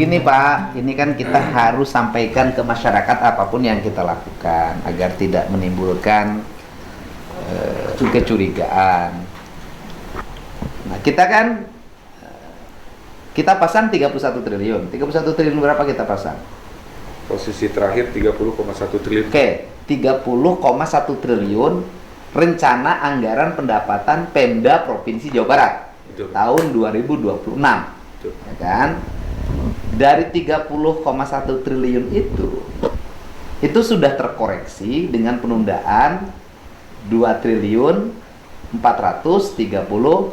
gini Pak, ini kan kita harus sampaikan ke masyarakat apapun yang kita lakukan agar tidak menimbulkan kecurigaan. Nah, kita pasang 31 triliun. 31 triliun berapa kita pasang? Posisi terakhir 30,1 triliun. Oke, 30,1 triliun rencana anggaran pendapatan Pemda Provinsi Jawa Barat. Betul. Tahun 2026. Betul. Ya kan? Dari 30,1 triliun itu sudah terkoreksi dengan penundaan 2 triliun 430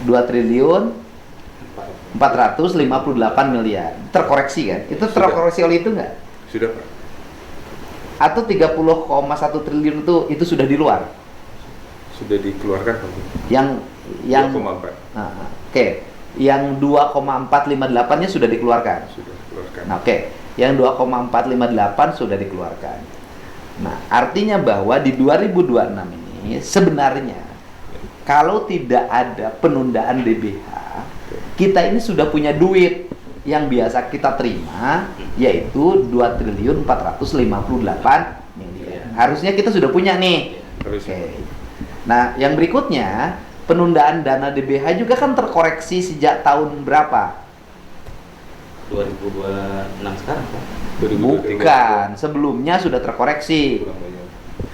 2 triliun 458 miliar. Terkoreksi kan? Itu terkoreksi oleh itu enggak? Sudah, Pak. Atau 30,1 triliun itu sudah di luar? Sudah dikeluarkan, Pak. Yang 2,4. Oke. Yang 2,458-nya sudah dikeluarkan. Sudah dikeluarkan. Nah, oke. Yang 2,458 sudah dikeluarkan. Nah, artinya bahwa di 2026 ini sebenarnya kalau tidak ada penundaan DBH, kita ini sudah punya duit yang biasa kita terima, yaitu 2 triliun 458 miliar. Harusnya kita sudah punya nih. Oke. Nah, yang berikutnya, penundaan dana DBH juga kan terkoreksi sejak tahun berapa? 2026 sekarang, Pak. Bukan, sebelumnya sudah terkoreksi.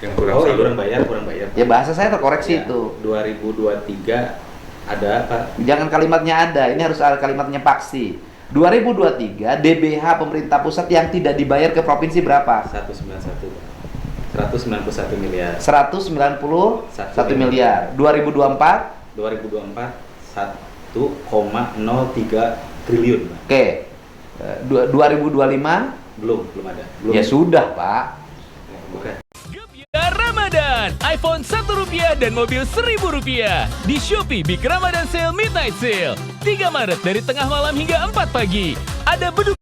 Yang kurang Oh, salur. kurang bayar. Ya bahasa saya terkoreksi Ya, itu. 2023 ada apa? Jangan kalimatnya ada, ini harus ada kalimatnya pasti. 2023 DBH pemerintah pusat yang tidak dibayar ke provinsi berapa? 191 miliar. 191 miliar. 2024? 2024 1,03 triliun, Pak. Oke. 2025? Belum ada. Belum. Ya sudah, Pak. Bukan. Ya Ramadan, iPhone Rp1 dan mobil Rp1.000 di Shopee Big Ramadan Sale Midnight Sale 3 Maret dari tengah malam hingga 4 pagi. Ada beduk.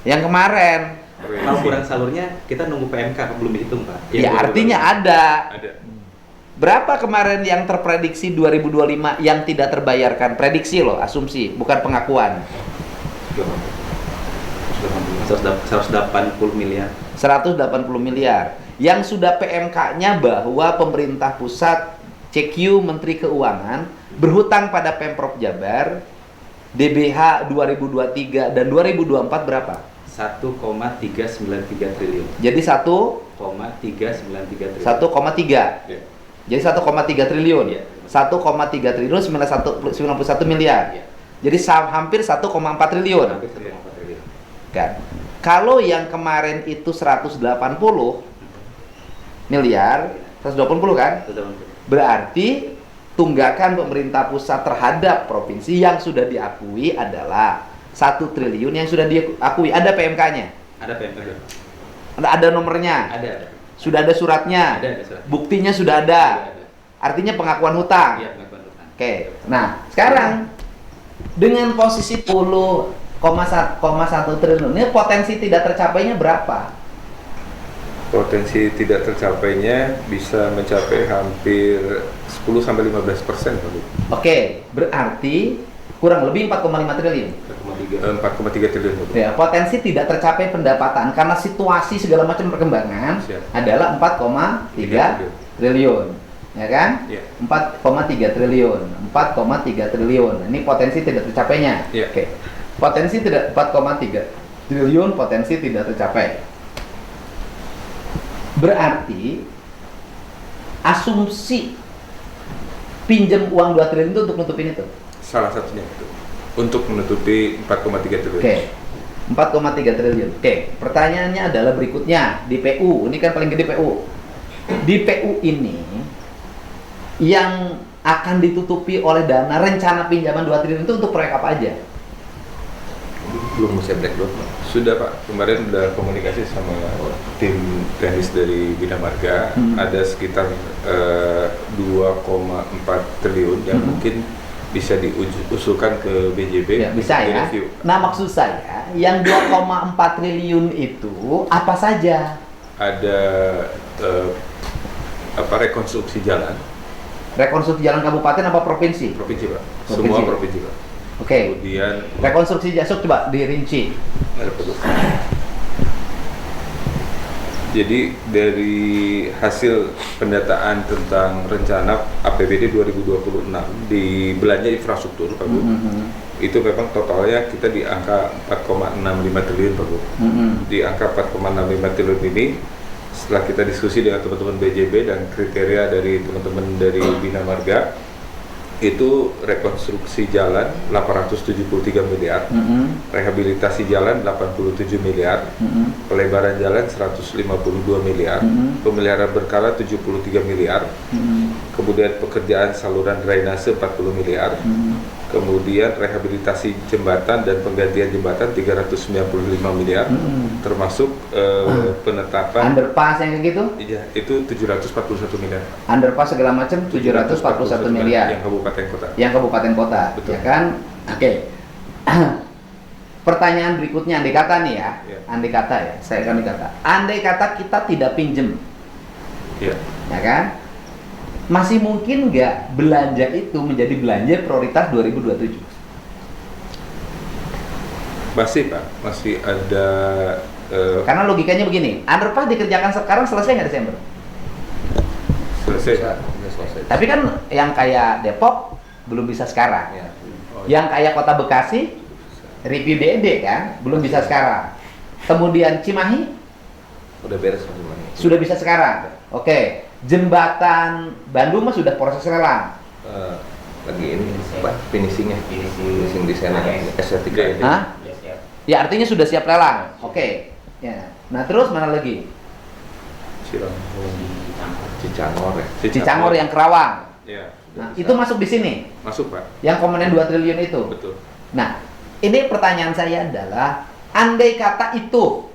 Yang kemarin. Kalau kurang salurnya kita nunggu PMK, Pak, belum dihitung, Pak. Ya artinya ada. Ada. Berapa kemarin yang terprediksi 2025 yang tidak terbayarkan? Prediksi loh, asumsi, bukan pengakuan. 180 miliar. 180 miliar. Yang sudah PMK-nya bahwa pemerintah pusat CQ Menteri Keuangan berhutang pada Pemprov Jabar DBH 2023 dan 2024 berapa? 1,393 triliun. Jadi 1,393 triliun. 1,3. Ya. Jadi 1,3 triliun. Iya. 1,3 triliun 91 miliar. Iya. Jadi hampir 1,4 triliun. Hampir 1,4 triliun. Kan. Kalau yang kemarin itu 180 miliar, 180 kan? 180. Berarti tunggakan pemerintah pusat terhadap provinsi yang sudah diakui adalah 1 triliun yang sudah diakui. Ada PMK-nya? Ada PMK? Ada nomornya? Ada. Sudah ada suratnya? Ada surat. Buktinya sudah ada? Artinya pengakuan hutang? Iya, pengakuan hutang. Oke. Nah, sekarang dengan posisi 10,1 triliun ini potensi tidak tercapainya berapa? Potensi tidak tercapainya bisa mencapai hampir 10-15%, Pak. Oke, berarti kurang lebih 4,5 triliun. 4,3 triliun, Pak. Ya, potensi tidak tercapai pendapatan karena situasi segala macam perkembangan Siap. adalah 4,3 triliun. Ya kan? Iya. 4,3 triliun. 4,3 triliun. Ini potensi tidak tercapainya. Iya. Oke. Potensi tidak 4,3 triliun potensi tidak tercapai. Berarti asumsi pinjam uang 2 triliun itu untuk nutupin itu. Salah satunya itu. Untuk menutupi 4,3 triliun. Oke. 4,3 triliun. Oke, pertanyaannya adalah berikutnya di PU. Ini kan paling gede PU. Di PU ini yang akan ditutupi oleh dana rencana pinjaman 2 triliun itu untuk proyek apa aja? Belum bisa breakdown, Pak. Sudah, Pak. Kemarin udah komunikasi sama tim teknis dari Bina Marga. Ada sekitar 2,4 triliun yang mungkin bisa diusulkan ke BJB. Ya, bisa ya. Review. Nah, maksud saya yang 2,4 triliun itu apa saja? Ada rekonstruksi jalan Rekonstruksi jalan kabupaten apa provinsi? provinsi, Pak. Provinsi. Semua provinsi, Pak. Oke. Kemudian Rekonstruksi Jasuk coba dirinci. ada perlu. Jadi dari hasil pendataan tentang rencana APBD 2026 di belanja infrastruktur, Pak Bu, itu memang totalnya kita di angka 4,65 triliun, Pak Bu. Di angka 4,65 triliun ini, setelah kita diskusi dengan teman-teman BJB dan kriteria dari teman-teman dari Bina Marga, itu rekonstruksi jalan 873 miliar, rehabilitasi jalan 87 miliar, pelebaran jalan 152 miliar, pemeliharaan berkala 73 miliar, kemudian pekerjaan saluran drainase 40 miliar, kemudian rehabilitasi jembatan dan penggantian jembatan 395 miliar, termasuk penetapan Underpass yang kayak gitu? iya, itu 741 miliar. Underpass segala macam 741 miliar. Yang kabupaten kota. Yang kabupaten kota, Betul. ya kan? Oke. Pertanyaan berikutnya, andai kata nih ya, Ya. andai kata ya, saya akan dikata, andai kata kita tidak pinjem, Iya. ya kan? Masih mungkin nggak belanja itu menjadi belanja prioritas 2027? Masih Pak, masih ada Karena logikanya begini, underpass dikerjakan sekarang selesai nggak Desember? selesai. Udah selesai. Tapi kan yang kayak Depok belum bisa sekarang. Ya. Yang kayak Kota Bekasi, review DED kan, belum bisa sekarang. Kemudian Cimahi Udah beres semuanya. sudah bisa sekarang. Oke, jembatan Bandung mah sudah proses lelang. Lagi ini apa? Finishing desainnya S3 ini. Hah? Ya artinya sudah siap lelang. Oke. Ya. Nah terus mana lagi? Cicangor ya. Cicangor yang Kerawang. Ya, Nah, itu masuk di sini. masuk Pak. Yang komponen 2 triliun itu. Betul. Nah, ini pertanyaan saya adalah, andai kata itu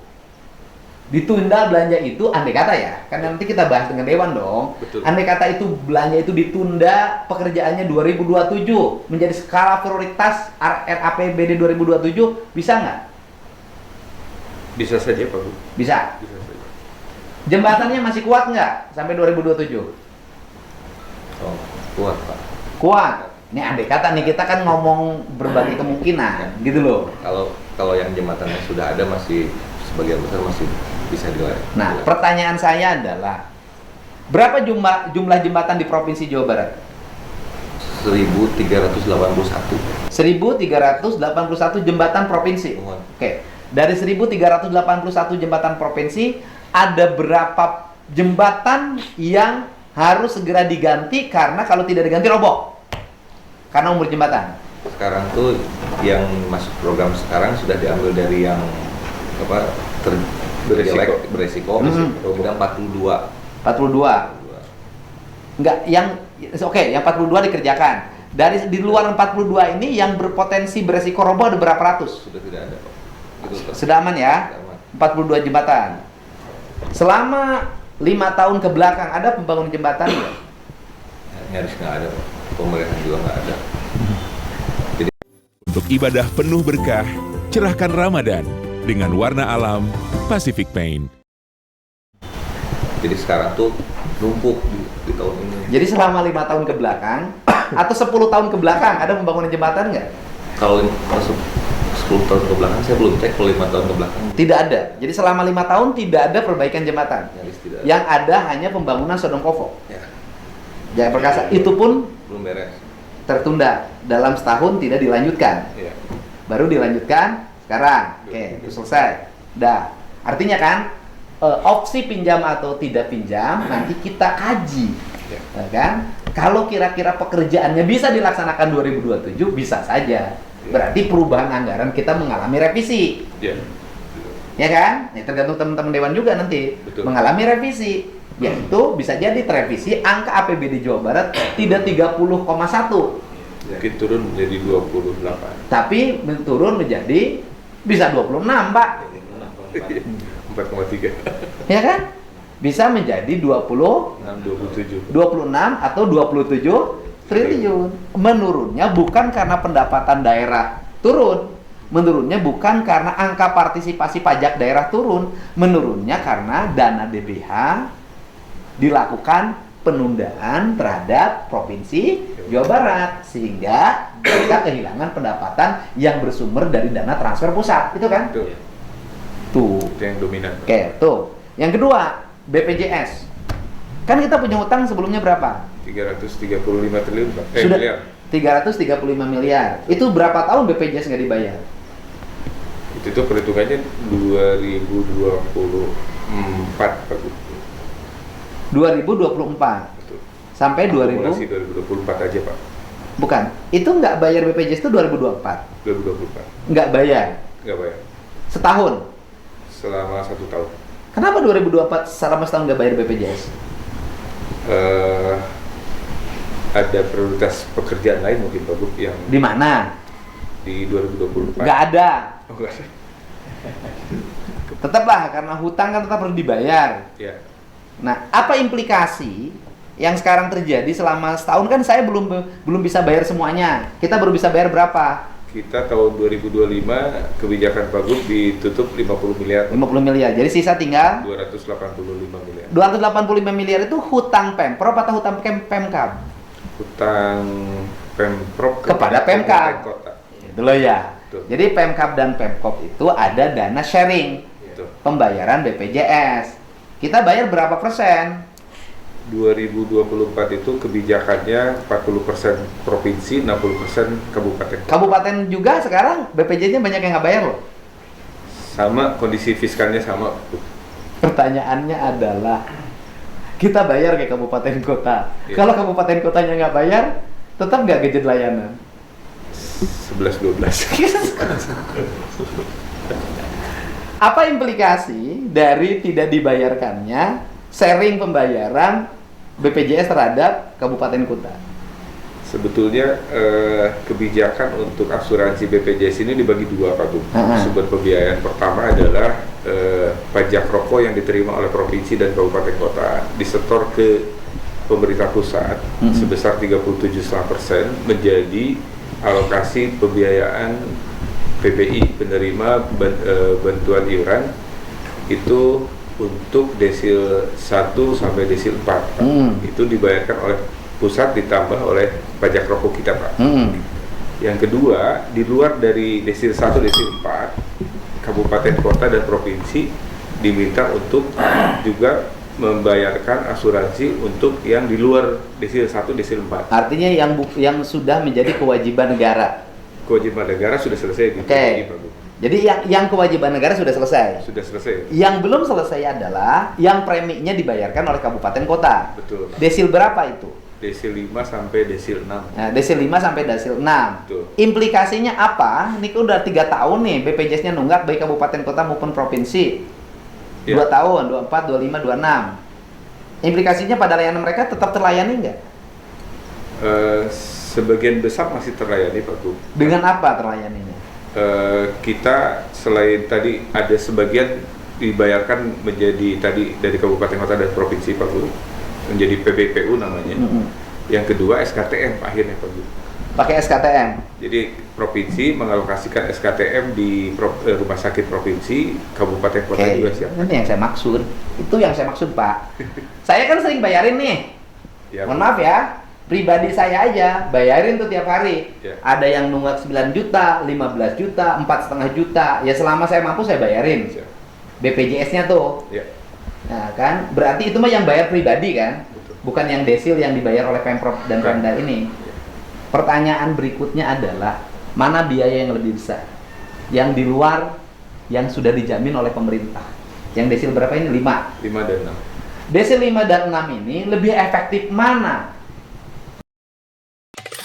ditunda belanja itu, andai kata ya, kan nanti kita bahas dengan Dewan dong. Betul. Andai kata itu belanja itu ditunda, pekerjaannya 2027 menjadi skala prioritas RAPBD 2027, bisa nggak? Bisa saja Pak Bu. Bisa. Bisa saja. Jembatannya masih kuat nggak sampai 2027? Oh, kuat Pak. Kuat. Ini andai kata nih, kita kan ngomong berbagai kemungkinan, gitu loh. Kalau yang jembatan yang sudah ada masih sebagian besar masih bisa dilayani. Nah, pertanyaan saya adalah, berapa jumlah jembatan di Provinsi Jawa Barat? 1381. 1381 jembatan provinsi. Mohon. Oke. Dari 1381 jembatan provinsi, ada berapa jembatan yang harus segera diganti karena kalau tidak diganti roboh? Karena umur jembatan. Sekarang tuh yang masuk program sekarang sudah diambil dari yang apa beresiko udah 42. 42. Enggak, yang oke, yang 42 dikerjakan. Di luar 42 ini yang berpotensi beresiko roboh ada berapa ratus? Sudah tidak ada Pak. Itu Pak. Sudah aman ya? Sudah aman. 42 jembatan. Selama 5 tahun ke belakang ada pembangunan jembatan nggak? Nyaris nggak ada Pak. Pemerintahan juga nggak ada. Untuk ibadah penuh berkah, cerahkan Ramadan dengan warna alam Pacific Paint. Jadi sekarang tuh numpuk di tahun ini. Jadi selama 5 tahun ke belakang atau 10 tahun ke belakang ada pembangunan jembatan nggak? Kalau masuk 10 tahun ke belakang saya belum cek, kalau 5 tahun ke belakang Tidak ada. Jadi selama 5 tahun tidak ada perbaikan jembatan. nyaris tidak ada. Yang ada hanya pembangunan Sodongkovo. Ya, Jaya Perkasa. Itu pun belum beres. tertunda dalam setahun, tidak dilanjutkan. Iya. Baru dilanjutkan sekarang. Oke, itu selesai. Dah. Artinya kan opsi pinjam atau tidak pinjam nanti kita kaji. Ya. Ya kan? Kalau kira-kira pekerjaannya bisa dilaksanakan 2027 bisa saja. Berarti perubahan anggaran kita mengalami revisi. Iya. Ya kan? Ini tergantung teman-teman Dewan juga nanti. Betul. Mengalami revisi. Yaitu bisa jadi terevisi angka APBD Jawa Barat tidak 30,1, Mungkin turun menjadi 28. tapi turun menjadi bisa 26, Pak. 4,3. Ya kan? Bisa menjadi 20, 6,27. 26 atau 27 triliun. Menurunnya bukan karena pendapatan daerah turun. Menurunnya bukan karena angka partisipasi pajak daerah turun. Menurunnya karena dana DBH dilakukan penundaan terhadap Provinsi Jawa Barat. Sehingga mereka kehilangan pendapatan yang bersumber dari dana transfer pusat, itu kan? Betul. Tuh. Itu yang dominan. Oke, tuh. Yang kedua, BPJS. Kan kita punya utang sebelumnya berapa? 335 triliun, Pak. Sudah Miliar. 335 miliar. Itu berapa tahun BPJS nggak dibayar? Itu tuh perhitungannya 2024, Pak. 2024 Betul. sampai 2000. Akumulasi 2024 aja, Pak. Bukan. Itu nggak bayar BPJS itu 2024. 2024. Nggak bayar. Nggak bayar. Setahun. Selama 1 tahun. Kenapa 2024 selama setahun nggak bayar BPJS? Ada prioritas pekerjaan lain mungkin, Pak Gub, yang Di mana? di 2024. Nggak ada. Oh, nggak ada. Tetaplah, karena hutang kan tetap harus dibayar. Ya. Nah, apa implikasi yang sekarang terjadi selama setahun? Kan saya belum bisa bayar semuanya. Kita baru bisa bayar berapa? Kita tahun 2025 kebijakan Pak Gub ditutup 50 miliar. 50 miliar. Jadi sisa tinggal 285 miliar. 285 miliar itu hutang Pemprov atau hutang Pemkab? Hutang Pemprov Kepada Pemkab. kabupaten kota. Itu loh ya. Betul. Jadi Pemkab dan Pemkop itu ada dana sharing Betul. pembayaran BPJS. Kita bayar berapa persen? 2024 itu kebijakannya 40% provinsi, 60% kabupaten. Kabupaten juga sekarang BPJS-nya banyak yang nggak bayar loh. Sama, kondisi fiskalnya sama. Pertanyaannya adalah, kita bayar ke kabupaten kota. Iya. Kalau kabupaten kotanya nggak bayar, tetap nggak gadget layanan. 11-12. Apa implikasi dari tidak dibayarkannya sharing pembayaran BPJS terhadap kabupaten kota? Sebetulnya kebijakan untuk asuransi BPJS ini dibagi dua, Pak Gub. Sumber pembiayaan pertama adalah pajak rokok yang diterima oleh provinsi dan kabupaten kota disetor ke pemerintah pusat sebesar 37,5% menjadi alokasi pembiayaan PBI, penerima bantuan iuran itu untuk desil 1 sampai desil 4. Itu dibayarkan oleh pusat ditambah oleh pajak rokok kita, Pak. Yang kedua, di luar dari desil 1, desil 4, kabupaten kota dan provinsi diminta untuk juga membayarkan asuransi untuk yang di luar desil 1, desil 4. Artinya yang sudah menjadi kewajiban negara. Kewajiban negara sudah selesai di Oke. PBI, Pak Gub. Jadi yang kewajiban negara sudah selesai. Sudah selesai. Yang belum selesai adalah yang preminya dibayarkan oleh kabupaten kota. Betul. Desil berapa itu? Desil 5 sampai desil 6. Nah, desil 5 sampai desil 6. Betul. Implikasinya apa? Ini udah 3 tahun nih BPJS-nya nunggak baik kabupaten kota maupun provinsi. 2 Ya. tahun, 24, 25, 26. Implikasinya pada layanan mereka tetap terlayani nggak? Sebagian besar masih terlayani, Pak Gub. Dengan apa terlayaninya? Kita selain tadi ada sebagian dibayarkan menjadi tadi dari kabupaten kota dan provinsi, Pak Gub, menjadi PBPU namanya. Yang kedua SKTM akhirnya, Pak Gub. Pakai SKTM. Jadi provinsi mengalokasikan SKTM di rumah sakit provinsi, kabupaten kota Oke, juga siap. ini yang saya maksud. Itu yang saya maksud, Pak. Saya kan sering bayarin nih. Ya, Mohon maaf ya, pribadi saya aja bayarin tuh tiap hari. Ya. Ada yang nunggak 9 juta, 15 juta, 4,5 juta. Ya selama saya mampu saya bayarin. Siap. BPJS-nya tuh. Ya. Nah, kan berarti itu mah yang bayar pribadi kan? Betul. Bukan yang desil yang dibayar oleh Pemprov dan Bukan. Pemda ini. Pertanyaan berikutnya adalah, mana biaya yang lebih besar? Yang di luar yang sudah dijamin oleh pemerintah. Yang desil berapa ini? 5. 5 dan 6. Desil 5 dan 6 ini lebih efektif mana?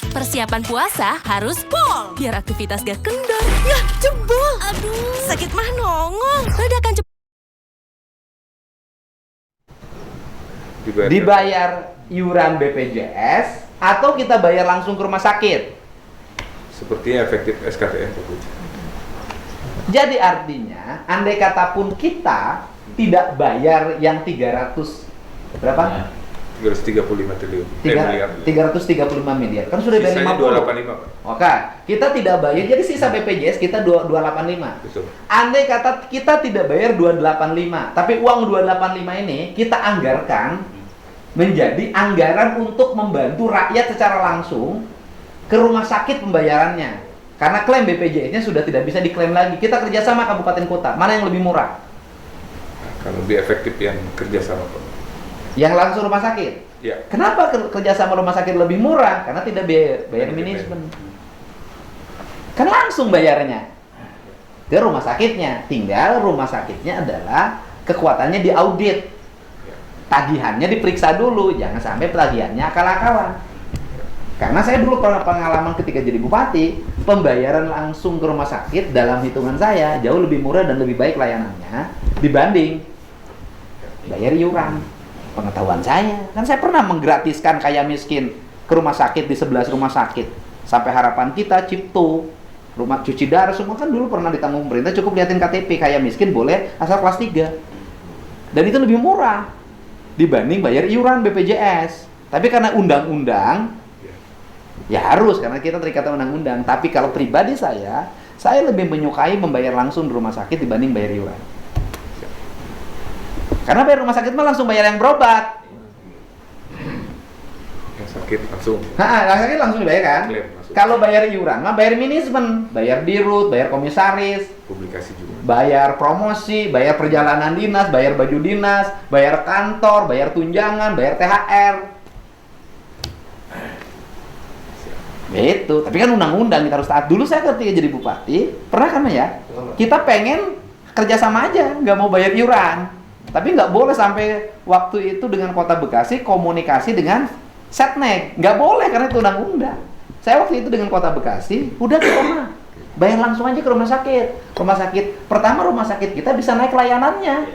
Persiapan puasa harus pol biar aktivitas gak kendor. Ya, jebol. Aduh, sakit mah nongol. Ledakan cepat. Dibayar iuran BPJS atau kita bayar langsung ke rumah sakit? Sepertinya efektif SKTM, Pak Gub. Jadi artinya, andai kata pun kita tidak bayar yang 300 berapa? 335 triliun. Miliar. 335 miliar. Kan sudah bayar Sisanya 50. 285, Pak. Oke, kita tidak bayar. Jadi sisa BPJS kita 285. Betul. Andai kata kita tidak bayar 285, tapi uang 285 ini kita anggarkan menjadi anggaran untuk membantu rakyat secara langsung ke rumah sakit pembayarannya. Karena klaim BPJS-nya sudah tidak bisa diklaim lagi. Kita kerjasama kabupaten kota, mana yang lebih murah? Akan lebih efektif yang kerjasama, Pak. Yang langsung rumah sakit. Ya. Kenapa kerjasama rumah sakit lebih murah? Karena tidak bayar manajemen. Kan langsung bayarnya ke rumah sakitnya. Tinggal rumah sakitnya adalah kekuatannya diaudit. Tagihannya diperiksa dulu, jangan sampai tagihannya akal-akalan. Karena saya dulu pernah pengalaman ketika jadi bupati, pembayaran langsung ke rumah sakit dalam hitungan saya jauh lebih murah dan lebih baik layanannya dibanding bayar iuran. Pengetahuan saya, kan saya pernah menggratiskan kaya miskin ke rumah sakit di 11 rumah sakit. Sampai harapan kita, Cipto, rumah cuci darah, semua kan dulu pernah ditanggung pemerintah, cukup liatin KTP, kaya miskin boleh asal kelas 3. Dan itu lebih murah dibanding bayar iuran BPJS. Tapi karena undang-undang, ya harus, karena kita terikat undang-undang. Tapi kalau pribadi saya lebih menyukai membayar langsung di rumah sakit dibanding bayar iuran. Karena bayar rumah sakit mah langsung bayar yang berobat. Yang sakit langsung. Yang sakit langsung dibayar kan? Klaim langsung. Kalau bayar iuran mah bayar manajemen, bayar dirut, bayar komisaris, Publikasi juga. bayar promosi, bayar perjalanan dinas, bayar baju dinas, bayar kantor, bayar tunjangan, bayar THR. Itu, tapi kan undang-undang kita harus taat. Dulu saya ketika jadi bupati, pernah kan ya? Kita pengen kerjasama aja, nggak mau bayar iuran. Tapi nggak boleh sampai waktu itu dengan Kota Bekasi komunikasi dengan Setnek. Nggak boleh karena itu undang-undang. Saya waktu itu dengan Kota Bekasi, udah kita mah bayar langsung aja ke rumah sakit. Rumah sakit, pertama rumah sakit kita bisa naik layanannya.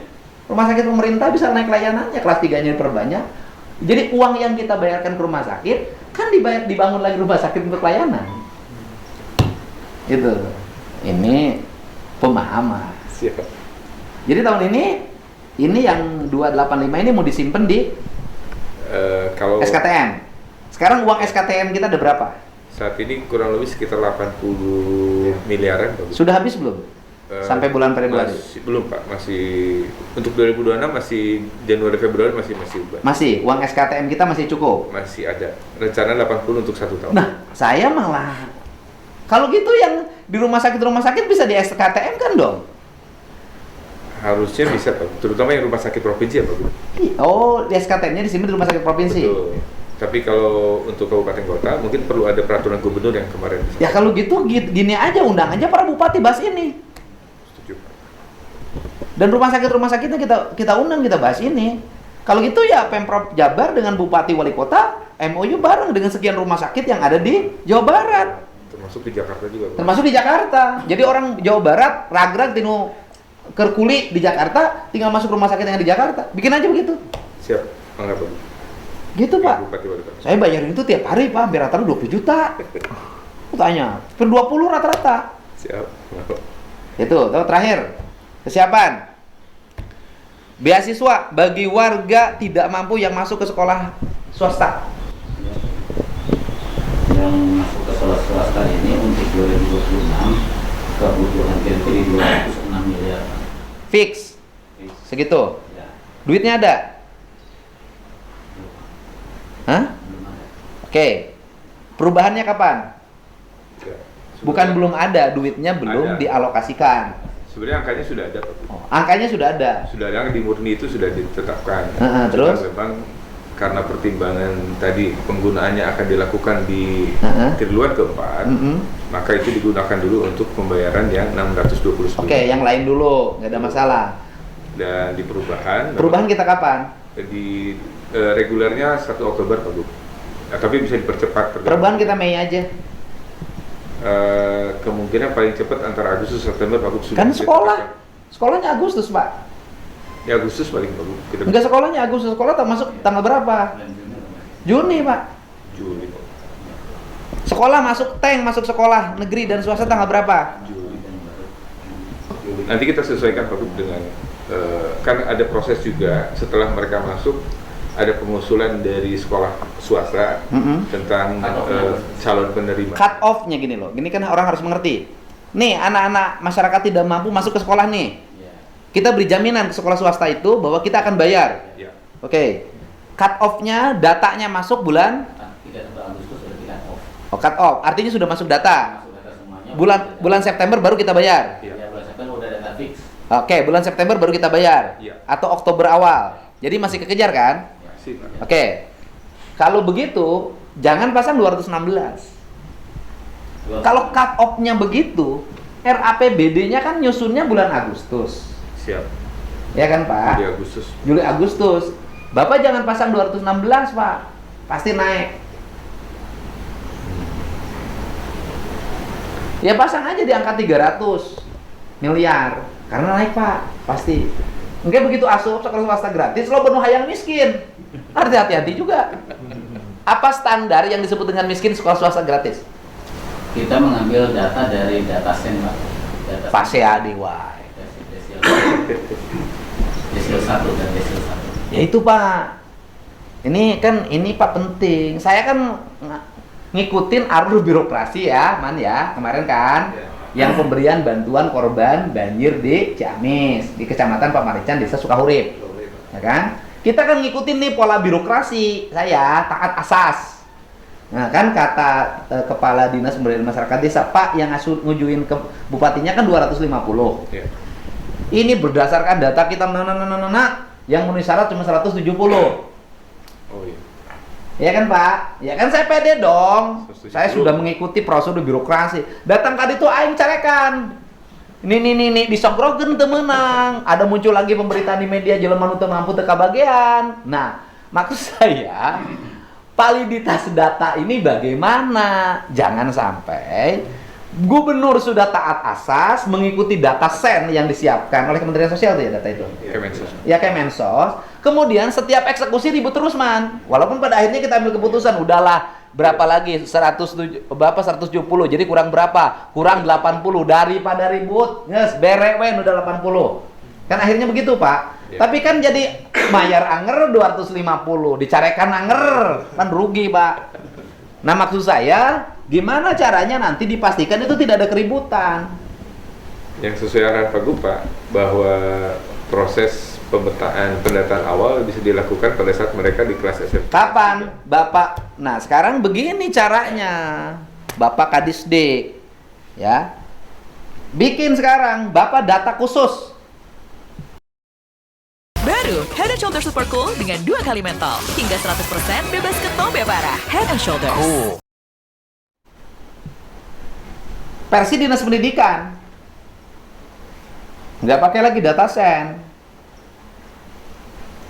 Rumah sakit pemerintah bisa naik layanannya, kelas 3-nya diperbanyak. Jadi uang yang kita bayarkan ke rumah sakit, kan dibangun lagi rumah sakit untuk layanan. Itu. Ini pemahaman. Siap. Jadi tahun ini yang 285 ini mau disimpan di Kalau SKTM. Sekarang uang SKTM kita ada berapa? saat ini kurang lebih sekitar 80 miliaran, Pak. Sudah habis belum? Sampai bulan Februari? Belum, Pak. Masih untuk 2026 masih Januari Februari masih ubah. Masih, uang SKTM kita masih cukup. Masih ada. Rencana 80 untuk 1 tahun. Nah, saya malah kalau gitu yang di rumah sakit bisa di SKTM kan dong? Harusnya bisa, Pak. Terutama yang rumah sakit provinsi ya, Pak. Oh, di SKTM-nya disimpan di rumah sakit provinsi. Betul. Tapi kalau untuk kabupaten kota mungkin perlu ada peraturan gubernur yang kemarin. Ya kalau gitu gini aja, undang aja para bupati bahas ini. Setuju, Pak. Dan rumah sakitnya kita undang, kita bahas ini. Kalau gitu ya Pemprov Jabar dengan bupati wali kota MOU bareng dengan sekian rumah sakit yang ada di Jawa Barat. Termasuk di Jakarta juga, Pak. Termasuk di Jakarta. Jadi orang Jawa Barat ragrag tinu kerkuli di Jakarta, tinggal masuk rumah sakit yang ada di Jakarta. Bikin aja begitu. Siap, Mangga, Pak. Gitu, Pak. Bupati wali kota. Saya bayarin itu tiap hari, Pak. Hampir rata-rata 20 juta. Tanya, per 20 rata-rata. Siap. Itu, terakhir. Kesiapan. Beasiswa bagi warga tidak mampu yang masuk ke sekolah swasta. Yang masuk ke sekolah swasta ini untuk 2026 kebutuhan kira-kira 206 miliar. Fix. Segitu. Ya, Duitnya ada? Hah? belum ada. Oke. Perubahannya kapan? Ya. Bukan belum ada, duitnya belum Ada. dialokasikan. Sebenarnya angkanya sudah ada, Pak. Oh, angkanya sudah ada. Sudah ada, di Murni itu sudah ditetapkan. Heeh, terus? Cuma memang karena pertimbangan tadi penggunaannya akan dilakukan di triwulan keempat, maka itu digunakan dulu untuk pembayaran yang 629. Oke, yang lain dulu, nggak ada masalah. Dan di perubahan Kita kapan? di regulernya 1 Oktober, Pak Bu. Tapi bisa dipercepat. Perubahan kita Mei aja. Kemungkinan paling cepat antara Agustus September, Pak Bu. Kan sekolahnya Agustus, Pak. Ya Agustus paling, Pak Bu. Enggak, sekolahnya Agustus. Sekolah masuk tanggal berapa? Juni, Pak. Juli, Pak. Sekolah masuk sekolah negeri dan swasta tanggal berapa? Juli. Nanti kita sesuaikan, Pak Bu, dengan kan ada proses juga setelah mereka masuk, ada pengusulan dari sekolah swasta tentang calon penerima. Cut off-nya gini loh. Gini kan orang harus mengerti. Nih, anak-anak masyarakat tidak mampu masuk ke sekolah nih. Kita beri jaminan ke sekolah swasta itu bahwa kita akan bayar. Ya. Oke. Cut off-nya, datanya masuk bulan 3 Agustus sudah di cut off. Oh, cut off. Artinya sudah masuk data. Masuk data semuanya. Bulan September baru kita bayar. Ya, bulan September udah data fix. Oke, bulan September baru kita bayar. Iya. Atau Oktober awal. Jadi masih kekejar kan? Masih, Pak. Oke. Kalau begitu, jangan pasang 216. Kalau cut off-nya begitu, RAPBD-nya kan nyusunnya bulan Agustus. Siap. Ya kan, Pak? Di Agustus. Juli Agustus. Bapak jangan pasang 216, Pak. Pasti naik. Ya pasang aja di angka 300 miliar. Karena naik, Pak. Pasti. Mungkin begitu asup sekolah swasta gratis, lo penuh hayang miskin. Harus hati-hati juga. Apa standar yang disebut dengan miskin sekolah swasta gratis? Kita mengambil data dari data sen, Pak. Data Fasea Dewa. desil 1 dan desil 1. Ya itu, Pak. Ini Pak penting. Saya kan ngikutin arus birokrasi ya, Man ya. Kemarin kan yang pemberian bantuan korban banjir di Ciamis, di Kecamatan Pamarican, Desa Sukahurip. Ya kan? Kita kan ngikutin nih pola birokrasi. Saya taat asas. Nah, kan kata Kepala Dinas Pemberdayaan Masyarakat Desa, Pak, yang ngujuin ke bupatinya kan 250. Ya. Ini berdasarkan data kita yang memenuhi syarat cuma 170. Oh iya. Ya kan, Pak? Ya kan saya pede dong. 170. Saya sudah mengikuti prosedur birokrasi. Datang tadi tuh aing carekan. Ini disogrogen teu meunang. Ada muncul lagi pemberitaan di media jelema nu teu mampu teu kabagean. Nah, maksud saya validitas data ini bagaimana? Jangan sampai gubernur sudah taat asas mengikuti data sen yang disiapkan oleh Kementerian Sosial tuh ya data itu. Kemensos. Ya Kemensos. Kemudian setiap eksekusi ribut terus, Man. Walaupun pada akhirnya kita ambil keputusan, udahlah berapa lagi 170, jadi kurang berapa? Kurang 80 daripada ribut. Yes, bere we udah 80. Kan akhirnya begitu, Pak. Ya. Tapi kan jadi mayar anger 250, dicarekan anger, kan rugi, Pak. Nah, maksud saya, gimana caranya nanti dipastikan itu tidak ada keributan? Yang sesuai arahan Pak Gupa bahwa proses pendataan awal bisa dilakukan pada saat mereka di kelas SMP. Kapan, Bapak? Nah, sekarang begini caranya, Bapak Kadisdik, ya, bikin sekarang Bapak data khusus. Baru Head and Shoulders Super Cool dengan 2 kali mentol hingga 100% bebas ketombe parah. Head and Shoulders. Versi Dinas Pendidikan. Nggak pakai lagi data sen.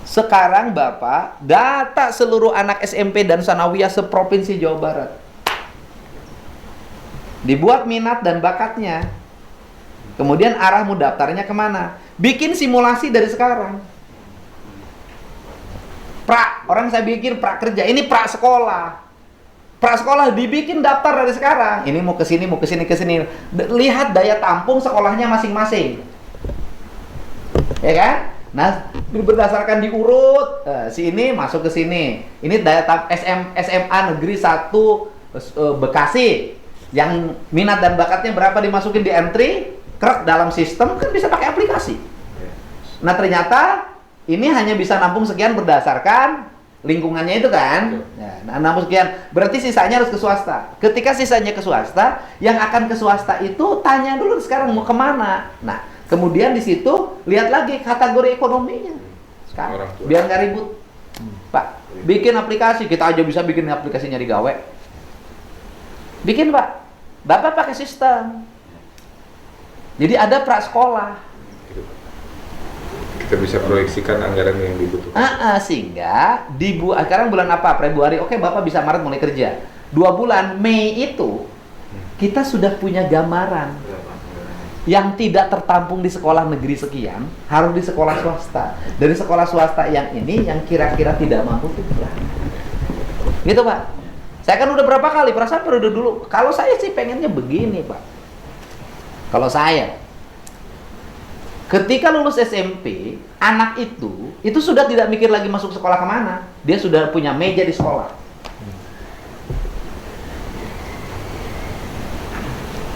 Sekarang Bapak data seluruh anak SMP dan sanawiyah seprovinsi Jawa Barat. Dibuat minat dan bakatnya. Kemudian arahmu daftarnya kemana? Bikin simulasi dari sekarang. Orang saya bikin kerja, ini sekolah. Sekolah dibikin daftar dari sekarang. Ini mau ke sini, mau ke sini, ke sini. Lihat daya tampung sekolahnya masing-masing. Ya kan? Nah, berdasarkan diurut, si ini masuk ke sini. Ini daya SMA Negeri 1 Bekasi. Yang minat dan bakatnya berapa dimasukin di entry, krek dalam sistem, kan bisa pakai aplikasi. Nah, ternyata ini hanya bisa nampung sekian berdasarkan lingkungannya itu kan. Nah, nampung sekian, berarti sisanya harus ke swasta. Ketika sisanya ke swasta, yang akan ke swasta itu tanya dulu sekarang mau kemana. Nah, kemudian di situ lihat lagi kategori ekonominya. Sekarang, biar nggak ribut. Pak, bikin aplikasi, kita aja bisa bikin aplikasi nyari gawe. Bikin, Pak. Bapak pakai sistem. Jadi ada prasekolah. Kita bisa proyeksikan anggaran yang dibutuhkan. Sehingga sekarang bulan apa? Februari. Oke, Bapak bisa Maret mulai kerja. 2 bulan Mei itu kita sudah punya gambaran yang tidak tertampung di sekolah negeri sekian harus di sekolah swasta. Dari sekolah swasta yang ini yang kira-kira tidak mampu itu berapa? Gitu, Pak. Saya kan udah berapa kali perasaan periode dulu. Kalau saya sih pengennya begini, Pak. Kalau saya ketika lulus SMP, anak itu sudah tidak mikir lagi masuk sekolah kemana. Dia sudah punya meja di sekolah.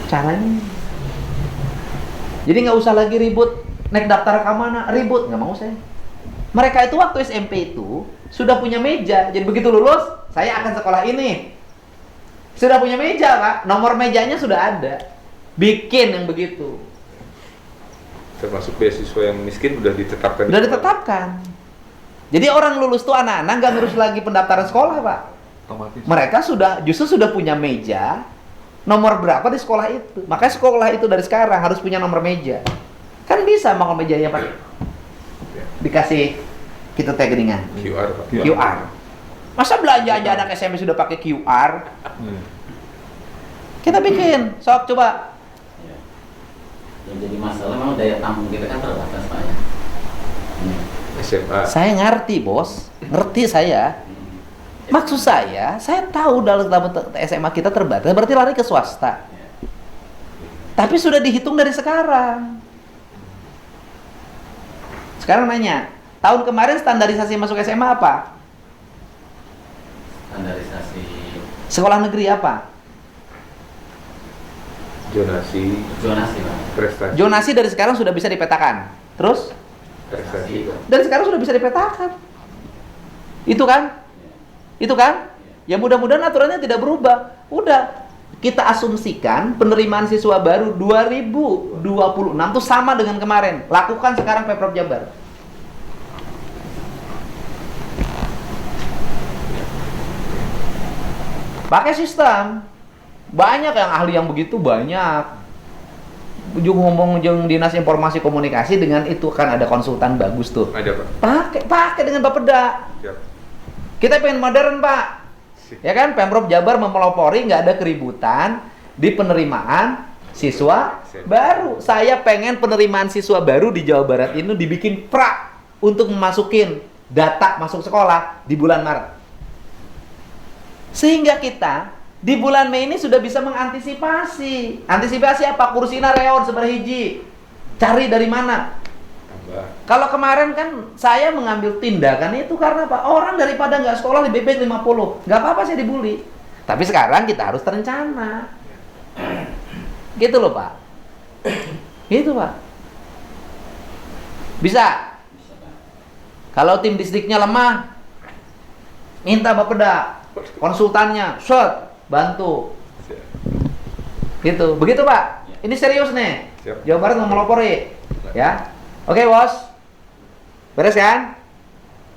Caranya. Jadi nggak usah lagi ribut, naik daftar ke mana, ribut. Nggak mau saya. Mereka itu waktu SMP itu sudah punya meja. Jadi begitu lulus, saya akan sekolah ini. Sudah punya meja, Pak. Nomor mejanya sudah ada. Bikin yang begitu. Termasuk beasiswa yang miskin udah ditetapkan. Sudah ditetapkan. Jadi orang lulus tuh anak-anak nggak ngurus lagi pendaftaran sekolah, Pak. Mereka justru sudah punya meja. Nomor berapa di sekolah itu? Makanya sekolah itu dari sekarang harus punya nomor meja. Kan bisa mau mejanya, Pak. Dikasih kita tagging-an. QR, Pak. QR. Masa belanja aja anak SMP sudah pakai QR? Kita bikin, sok coba. Yang jadi masalah memang daya tampung kita kan terbatas, Pak ya. SMA. Saya ngerti, Bos. Ngerti saya. Maksud saya tahu dalam SMA kita terbatas, berarti lari ke swasta. Tapi sudah dihitung dari sekarang. Sekarang nanya, tahun kemarin standarisasi masuk SMA apa? Standarisasi Sekolah negeri apa? Zonasi, Pak. prestasi. Zonasi dari sekarang sudah bisa dipetakan. Terus? Prestasi. Dari sekarang sudah bisa dipetakan. Itu kan? Itu kan? Ya mudah-mudahan aturannya tidak berubah. Udah, kita asumsikan penerimaan siswa baru 2026 itu sama dengan kemarin. Lakukan sekarang Pemprov Jabar. Pakai sistem. Banyak yang ahli yang begitu, banyak. Ujung ngomong jeung Dinas Informasi Komunikasi dengan itu kan ada konsultan bagus tuh. Ada, Pak. Pakai dengan Bapeda. Siap. Kita pengen modern, Pak. Ya kan, Pemprov Jabar mempelopori nggak ada keributan di penerimaan siswa baru. Saya pengen penerimaan siswa baru di Jawa Barat ini dibikin pra untuk memasukin data masuk sekolah di bulan Maret. Sehingga kita di bulan Mei ini sudah bisa mengantisipasi. Antisipasi apa? Kursina reon seberhiji. Cari dari mana? Kalau kemarin kan saya mengambil tindakan itu karena apa? Orang daripada nggak sekolah di BP 50. Nggak apa-apa saya dibully. Tapi sekarang kita harus terencana. Gitu loh, Pak. Gitu, Pak. Bisa. Kalau tim disdiknya lemah, minta Bapeda, konsultannya, shot, bantu. Gitu. Begitu, Pak. Ini serius nih. Siap. Jawa Barat mau melopori. Ya. Oke, Bos. Beres kan?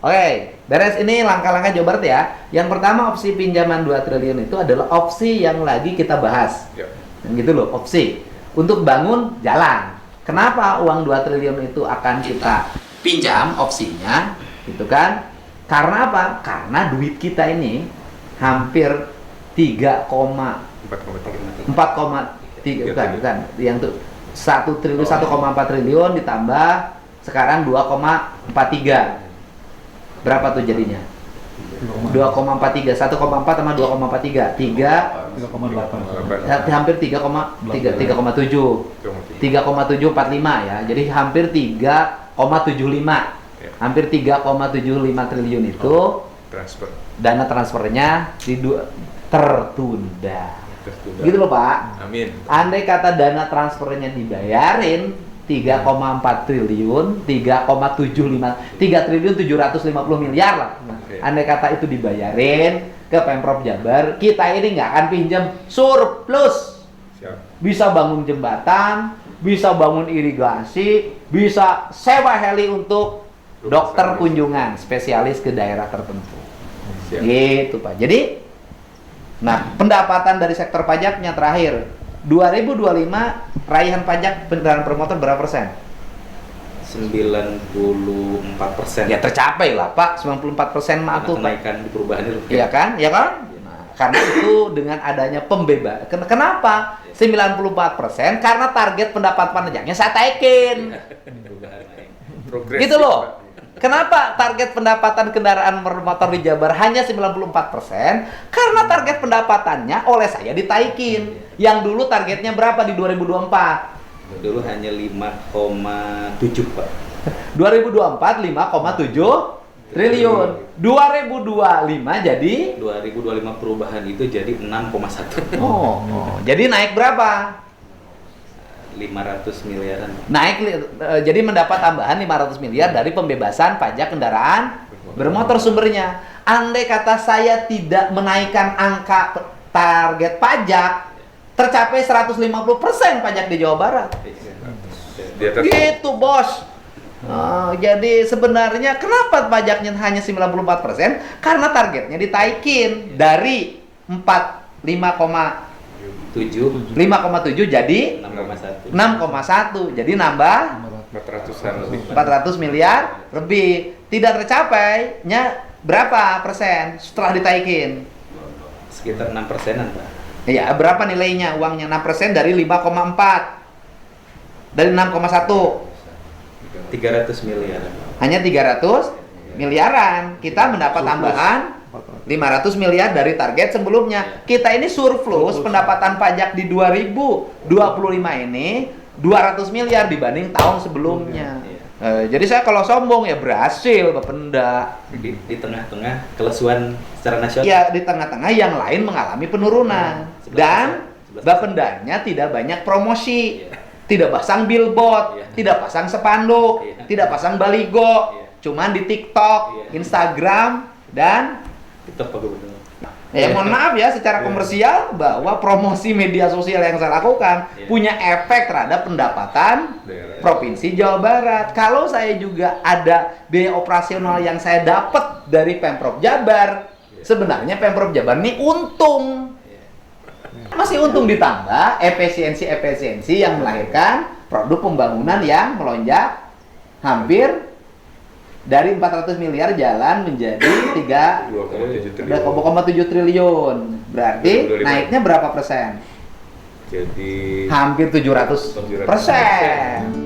Oke, beres. Ini langkah-langkah Jawa Barat ya. Yang pertama, opsi pinjaman 2 triliun itu adalah opsi yang lagi kita bahas. Ya. Gitu loh, opsi untuk bangun jalan. Kenapa uang 2 triliun itu akan kita pinjam opsinya? Gitu kan? Karena apa? Karena duit kita ini hampir 4,3 bukan yang tuh 1 triliun 1,4 triliun ditambah sekarang 2,43. Berapa tuh jadinya? 2,43, 1,4 sama 2,43, 3,8, hampir 3,7, 3,745 ya. Jadi hampir 3,75, hampir 3,75 triliun itu transfer. Dana transfernya tertunda. Gitu loh, Pak. Amin. Andai kata dana transfernya dibayarin 3,4 triliun, 3 triliun 750 miliar lah. Andai kata itu dibayarin ke Pemprov Jabar, kita ini nggak akan pinjam, surplus. Siap. Bisa bangun jembatan, bisa bangun irigasi, bisa sewa heli untuk dokter kunjungan spesialis ke daerah tertentu. Siap. Gitu, Pak. Jadi nah, pendapatan dari sektor pajaknya terakhir 2025 raihan pajak kendaraan bermotor berapa persen? 94%. Ya tercapai lah, Pak. 94% mah tuh, Pak. Kenaikan di perubahan itu. Iya kan? Ya kan? Nah, karena itu dengan adanya pembebasan. Kenapa? 94%? Karena target pendapatan pajaknya saya taikin. Progresif, Gitu loh. Pak. Kenapa target pendapatan kendaraan bermotor di Jabar hanya 94%? Karena target pendapatannya oleh saya ditaikin. Yang dulu targetnya berapa di 2024? Dulu hanya 5,7, Pak. 2024 5,7 triliun. 2025 jadi 2025 perubahan itu jadi 6,1. Jadi naik berapa? 500 miliaran. Naik jadi mendapat tambahan 500 miliar dari pembebasan pajak kendaraan bermotor sumbernya. Andai kata saya tidak menaikkan angka target pajak tercapai 150% pajak di Jawa Barat. Di atas Gitu, Bos. Jadi sebenarnya kenapa pajaknya hanya 94%? Karena targetnya ditaikin dari 5,7 jadi 6,1. Jadi nambah 400-an lebih. 400 miliar lebih. Tidak tercapainya berapa persen setelah ditaikin? Sekitar 6%-an, Pak. Ya, berapa nilainya uangnya? 6% dari 5,4. Dari 6,1. 300 miliar. Hanya 300 miliaran. Kita mendapat tambahan 500 miliar dari target sebelumnya. Kita ini surplus pendapatan pajak di 2025 ini 200 miliar dibanding tahun sebelumnya. Jadi saya kalau sombong ya berhasil Bapenda. Di tengah-tengah kelesuan secara nasional. Ya, di tengah-tengah yang lain mengalami penurunan. Dan Bapendanya tidak banyak promosi. Tidak pasang billboard, tidak pasang spanduk, tidak pasang baligo. Cuman di TikTok, Instagram, dan TikTok Pak Gubernur. ya mohon maaf ya, secara komersial bahwa promosi media sosial yang saya lakukan punya efek terhadap pendapatan Provinsi Jawa Barat. Kalau saya juga ada biaya operasional yang saya dapat dari Pemprov Jabar, sebenarnya Pemprov Jabar ini untung. Masih untung ditambah efisiensi yang melahirkan produk pembangunan yang melonjak hampir dari 400 miliar jalan menjadi 2,7 triliun. Berarti naiknya berapa persen? Jadi Hampir 700%.